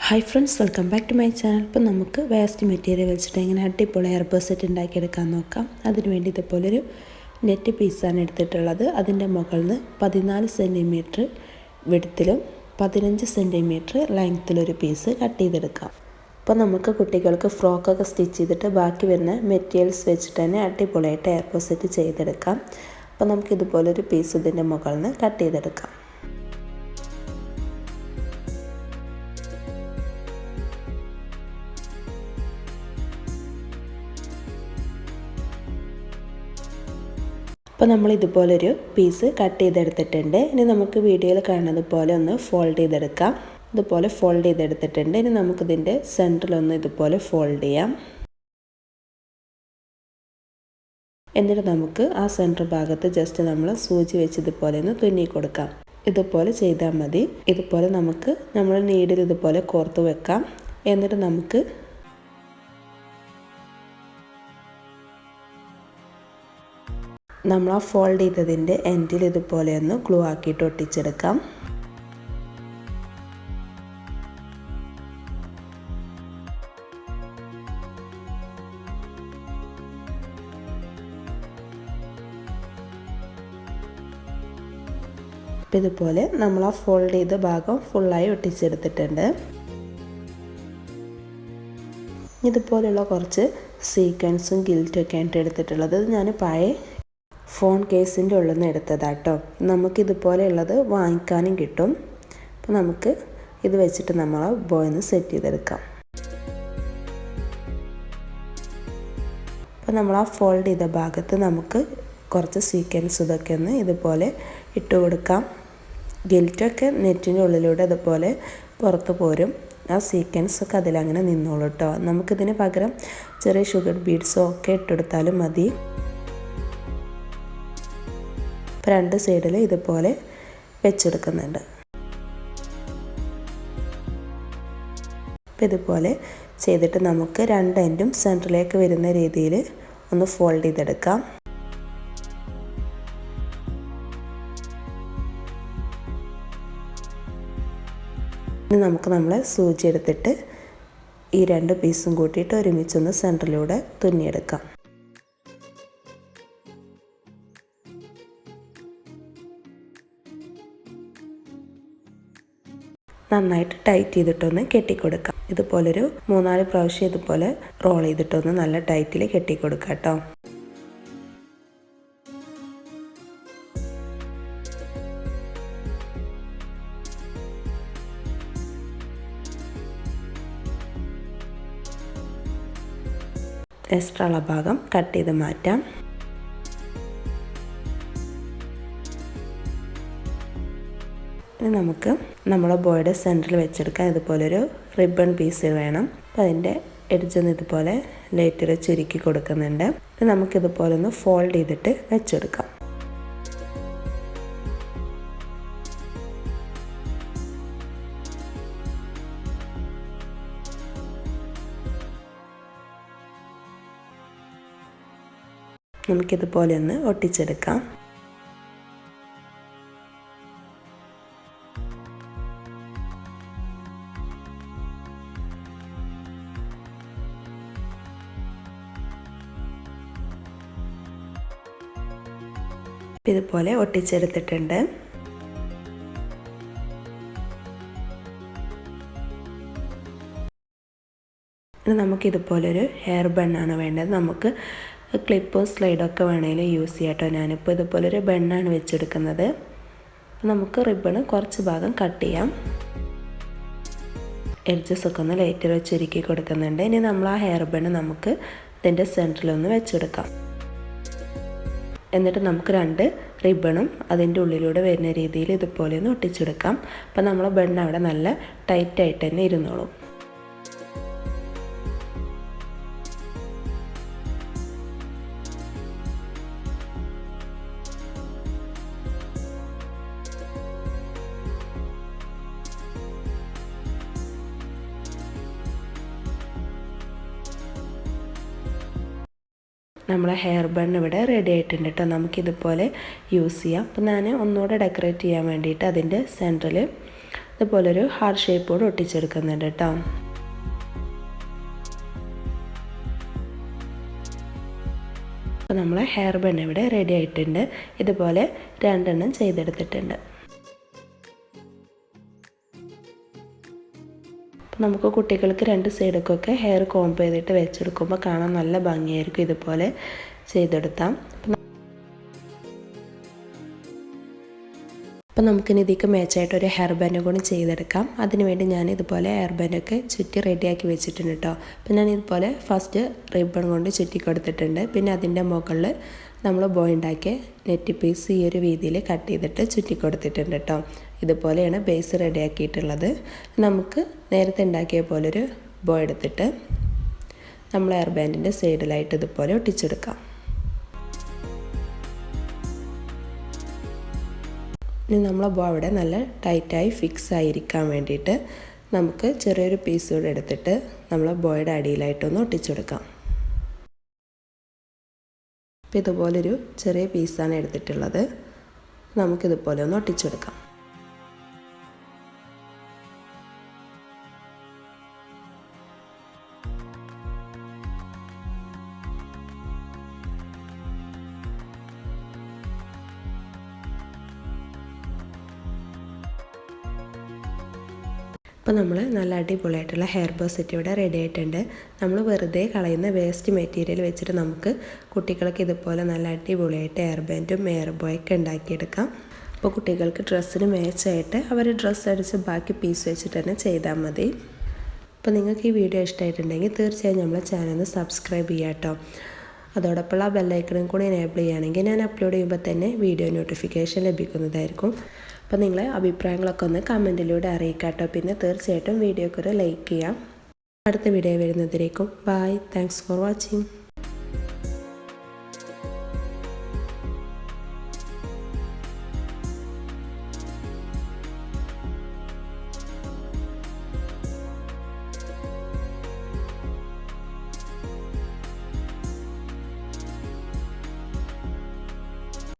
Hi friends, welcome back to my channel. ഇപ്പോൾ നമുക്ക് waste material വെച്ചിട്ട് എങ്ങനെ അടിപൊളി എയർ സെറ്റ് ഉണ്ടാക്കിയെടുക്കാൻ നോക്കാം. അതിനുവേണ്ടി ഇതുപോലൊരു നെറ്റ് പീസാണ് എടുത്തിട്ടുള്ളത്. അതിൻ്റെ മുകളിൽ നിന്ന് 14 സെൻറ്റിമീറ്റർ വിഡ്ത്തിലും 15 സെൻറ്റിമീറ്റർ ലെങ്ത്തിലൊരു പീസ് കട്ട് ചെയ്തെടുക്കാം. അപ്പോൾ നമുക്ക് കുട്ടികൾക്ക് ഫ്രോക്കൊക്കെ സ്റ്റിച്ച് ചെയ്തിട്ട് ബാക്കി വരുന്ന മെറ്റീരിയൽസ് വെച്ചിട്ട് തന്നെ അടിപൊളിയായിട്ട് എയർ സെറ്റ് ചെയ്തെടുക്കാം. അപ്പോൾ നമുക്കിതുപോലൊരു പീസ് ഇതിൻ്റെ മുകളിൽ നിന്ന് കട്ട് ചെയ്തെടുക്കാം. അപ്പോൾ നമ്മൾ ഇതുപോലൊരു പീസ് കട്ട് ചെയ്തെടുത്തിട്ടുണ്ട്. ഇനി നമുക്ക് വീഡിയോയിൽ കാണുന്നത് പോലെ ഒന്ന് ഫോൾഡ് ചെയ്തെടുക്കാം. ഇതുപോലെ ഫോൾഡ് ചെയ്തെടുത്തിട്ടുണ്ട്. ഇനി നമുക്കിതിൻ്റെ സെൻറ്ററിലൊന്ന് ഇതുപോലെ ഫോൾഡ് ചെയ്യാം. എന്നിട്ട് നമുക്ക് ആ സെൻറ്റർ ഭാഗത്ത് ജസ്റ്റ് നമ്മൾ സൂചി വെച്ച് ഇതുപോലെ ഒന്ന് തുന്നി കൊടുക്കാം. ഇതുപോലെ ചെയ്താൽ മതി. ഇതുപോലെ നമുക്ക് നമ്മൾ നീഡിൽ ഇതുപോലെ കോർത്ത് വെക്കാം. എന്നിട്ട് നമുക്ക് നമ്മൾ ആ ഫോൾഡ് ചെയ്തതിൻ്റെ എൻഡിൽ ഇതുപോലെ ഒന്ന് ഗ്ലൂ ആക്കിയിട്ട് ഒട്ടിച്ചെടുക്കാം. അപ്പോൾ ഇതുപോലെ നമ്മൾ ആ ഫോൾഡ് ചെയ്ത ഭാഗം ഫുള്ളായി ഒട്ടിച്ചെടുത്തിട്ടുണ്ട്. ഇതുപോലെയുള്ള കുറച്ച് സീക്വൻസും ഗിൽറ്റും ഒക്കെ ആയിട്ട് എടുത്തിട്ടുള്ളത് ഞാൻ പഴയ ഫോൺ കേസിൻ്റെ ഉള്ളിൽ നിന്ന് എടുത്തതാട്ടോ. നമുക്കിതുപോലെയുള്ളത് വാങ്ങിക്കാനും കിട്ടും. അപ്പോൾ നമുക്ക് ഇത് വെച്ചിട്ട് നമ്മൾ ബോയിന്ന് സെറ്റ് ചെയ്തെടുക്കാം. അപ്പോൾ നമ്മൾ ആ ഫോൾഡ് ചെയ്ത ഭാഗത്ത് നമുക്ക് കുറച്ച് സീക്വൻസ് ഇതൊക്കെ ഒന്ന് ഇതുപോലെ ഇട്ട് കൊടുക്കാം. ഗിൽറ്റൊക്കെ നെറ്റിൻ്റെ ഉള്ളിലൂടെ ഇതുപോലെ പുറത്ത് പോരും. ആ സീക്വൻസൊക്കെ അതിലങ്ങനെ നിന്നോളൂ കേട്ടോ. നമുക്കിതിന് പകരം ചെറിയ ഷുഗർ ബീഡ്സോ ഒക്കെ ഇട്ടെടുത്താലും മതി. രണ്ട് സൈഡിൽ ഇതുപോലെ വെച്ചെടുക്കുന്നുണ്ട്. അപ്പോൾ ഇതുപോലെ ചെയ്തിട്ട് നമുക്ക് രണ്ട് എൻഡും സെൻറ്ററിലേക്ക് വരുന്ന രീതിയിൽ ഒന്ന് ഫോൾഡ് ചെയ്തെടുക്കാം. ഇനി നമുക്ക് നമ്മളെ സൂചി എടുത്തിട്ട് ഈ രണ്ട് പീസും കൂട്ടിയിട്ട് ഒരുമിച്ചൊന്ന് സെൻറ്ററിലൂടെ തുന്നിയെടുക്കാം. നന്നായിട്ട് ടൈറ്റ് ചെയ്തിട്ടൊന്ന് കെട്ടിക്കൊടുക്കാം. ഇതുപോലൊരു 3-4 പ്രാവശ്യം ഇതുപോലെ റോൾ ചെയ്തിട്ടൊന്ന് നല്ല ടൈറ്റിൽ കെട്ടിക്കൊടുക്കാം കേട്ടോ. എക്സ്ട്രാ ഉള്ള ഭാഗം കട്ട് ചെയ്ത് മാറ്റാം. ഇനി നമുക്ക് നമ്മുടെ ബോയുടെ സെൻറ്ററിൽ വെച്ചെടുക്കാൻ ഇതുപോലൊരു റിബൺ പീസ് വേണം. അപ്പോൾ അതിൻ്റെ എഡ്ജൊന്ന് ഇതുപോലെ ലൈറ്റർ ചുരുക്കി കൊടുക്കുന്നുണ്ട്. ഇനി നമുക്കിതുപോലെ ഒന്ന് ഫോൾഡ് ചെയ്തിട്ട് വെച്ചെടുക്കാം. നമുക്കിതുപോലെ ഒന്ന് ഒട്ടിച്ചെടുക്കാം. ഇതുപോലെ ഒട്ടിച്ചെടുത്തിട്ടുണ്ട്. ഇനി നമുക്കിതുപോലൊരു ഹെയർ ബണ്ണാണ് വേണ്ടത്. നമുക്ക് ക്ലിപ്പോ സ്ലൈഡൊക്കെ വേണമെങ്കിലും യൂസ് ചെയ്യാം കേട്ടോ. ഞാനിപ്പോൾ ഇതുപോലൊരു ബണ്ണാണ് വെച്ചെടുക്കുന്നത്. നമുക്ക് റിബണ് കുറച്ച് ഭാഗം കട്ട് ചെയ്യാം. എഡ്ജസൊക്കെ ഒന്ന് ലൈറ്റർ വെച്ച് ഒരുക്കി കൊടുക്കുന്നുണ്ട്. ഇനി നമ്മൾ ആ ഹെയർ ബണ്ണ് നമുക്ക് ഇതിൻ്റെ സെൻറ്ററിലൊന്ന് വെച്ചെടുക്കാം. എന്നിട്ട് നമുക്ക് രണ്ട് റിബണും അതിൻ്റെ ഉള്ളിലൂടെ വരുന്ന രീതിയിൽ ഇതുപോലെ ഒന്ന് ഒട്ടിച്ചെടുക്കാം. അപ്പോൾ നമ്മൾ ബണ്ണ് അവിടെ നല്ല ടൈറ്റായിട്ട് തന്നെ ഇരുന്നോളും. നമ്മളെ ഹെയർ ബൺ ഇവിടെ റെഡി ആയിട്ടുണ്ട് കേട്ടോ. നമുക്കിതുപോലെ യൂസ് ചെയ്യാം. അപ്പോൾ ഞാൻ ഒന്നുകൂടെ ഡെക്കറേറ്റ് ചെയ്യാൻ വേണ്ടിയിട്ട് അതിൻ്റെ സെൻറ്ററിൽ ഇതുപോലൊരു ഹാർട്ട് ഷേപ്പോട് ഒട്ടിച്ചെടുക്കുന്നുണ്ട് കേട്ടോ. അപ്പോൾ നമ്മളെ ഹെയർ ബൺ ഇവിടെ റെഡി ആയിട്ടുണ്ട്. ഇതുപോലെ 2 എണ്ണം ചെയ്തെടുത്തിട്ടുണ്ട്. അപ്പോൾ നമുക്ക് കുട്ടികൾക്ക് 2 സൈഡൊക്കെ ഹെയർ കോംബ് ചെയ്തിട്ട് വെച്ചെടുക്കുമ്പോൾ കാണാൻ നല്ല ഭംഗിയായിരിക്കും. ഇതുപോലെ ചെയ്തെടുത്താം. അപ്പോൾ നമുക്കിനി ഇതിലേക്ക് മാച്ചായിട്ട് ഒരു ഹെയർ ബാൻഡ് കൂടി ചെയ്തെടുക്കാം. അതിനുവേണ്ടി ഞാൻ ഇതുപോലെ ഹെയർ ബാൻഡൊക്കെ ചുറ്റി റെഡിയാക്കി വെച്ചിട്ടുണ്ട് കേട്ടോ. അപ്പോൾ ഞാൻ ഇതുപോലെ ഫസ്റ്റ് റിബൺ കൊണ്ട് ചുറ്റി കൊടുത്തിട്ടുണ്ട്. പിന്നെ അതിൻ്റെ മുകളിൽ നമ്മൾ ബോ ഉണ്ടാക്കിയ നെറ്റ് പീസ് ഈ ഒരു രീതിയിൽ കട്ട് ചെയ്തിട്ട് ചുറ്റി കൊടുത്തിട്ടുണ്ട് കേട്ടോ. ഇതുപോലെയാണ് ബേസ് റെഡിയാക്കിയിട്ടുള്ളത്. നമുക്ക് നേരത്തെ ഉണ്ടാക്കിയ പോലൊരു ബോ എടുത്തിട്ട് നമ്മൾ ഹെയർ ബാൻഡിൻ്റെ സൈഡിലായിട്ട് ഇതുപോലെ ഒട്ടിച്ചെടുക്കാം. ഇനി നമ്മളെ ബോ അവിടെ നല്ല ടൈറ്റായി ഫിക്സ് ആയിരിക്കാൻ വേണ്ടിയിട്ട് നമുക്ക് ചെറിയൊരു പീസ് കൂടെ എടുത്തിട്ട് നമ്മളെ ബോയുടെ അടിയിലായിട്ടൊന്ന് ഒട്ടിച്ചെടുക്കാം. അപ്പോൾ ഇതുപോലൊരു ചെറിയ പീസാണ് എടുത്തിട്ടുള്ളത്. നമുക്കിതുപോലെ ഒന്ന് ഒട്ടിച്ചെടുക്കാം. അപ്പോൾ നമ്മൾ നല്ല അടിപൊളിയായിട്ടുള്ള ഹെയർ ബോ സെറ്റ് ഇവിടെ റെഡി ആയിട്ടുണ്ട്. നമ്മൾ വെറുതെ കളയുന്ന വേസ്റ്റ് മെറ്റീരിയൽ വെച്ചിട്ട് നമുക്ക് കുട്ടികൾക്ക് ഇതുപോലെ നല്ല അടിപൊളിയായിട്ട് ഹെയർ ബാൻഡും ഹെയർ ബോയൊക്കെ ഉണ്ടാക്കിയെടുക്കാം. അപ്പോൾ കുട്ടികൾക്ക് ഡ്രസ്സിന് മാച്ചായിട്ട് അവർ ഡ്രസ്സ് അടിച്ച് ബാക്കി പീസ് വെച്ചിട്ട് തന്നെ ചെയ്താൽ മതി. അപ്പോൾ നിങ്ങൾക്ക് ഈ വീഡിയോ ഇഷ്ടമായിട്ടുണ്ടെങ്കിൽ തീർച്ചയായും നമ്മളെ ചാനൽ സബ്സ്ക്രൈബ് ചെയ്യാം കേട്ടോ. അതോടൊപ്പമുള്ള ബെല്ലൈക്കണും കൂടി എനേബിൾ ചെയ്യുകയാണെങ്കിൽ ഞാൻ അപ്ലോഡ് ചെയ്യുമ്പോൾ തന്നെ വീഡിയോ നോട്ടിഫിക്കേഷൻ ലഭിക്കുന്നതായിരിക്കും. അപ്പോൾ നിങ്ങളെ അഭിപ്രായങ്ങളൊക്കെ ഒന്ന് കമൻറ്റിലൂടെ അറിയിക്കാം കേട്ടോ. പിന്നെ തീർച്ചയായിട്ടും വീഡിയോക്ക് ഒരു ലൈക്ക് ചെയ്യാം. അടുത്ത വീഡിയോ വരുന്നതിലേക്കും ബൈ. Thanks for watching.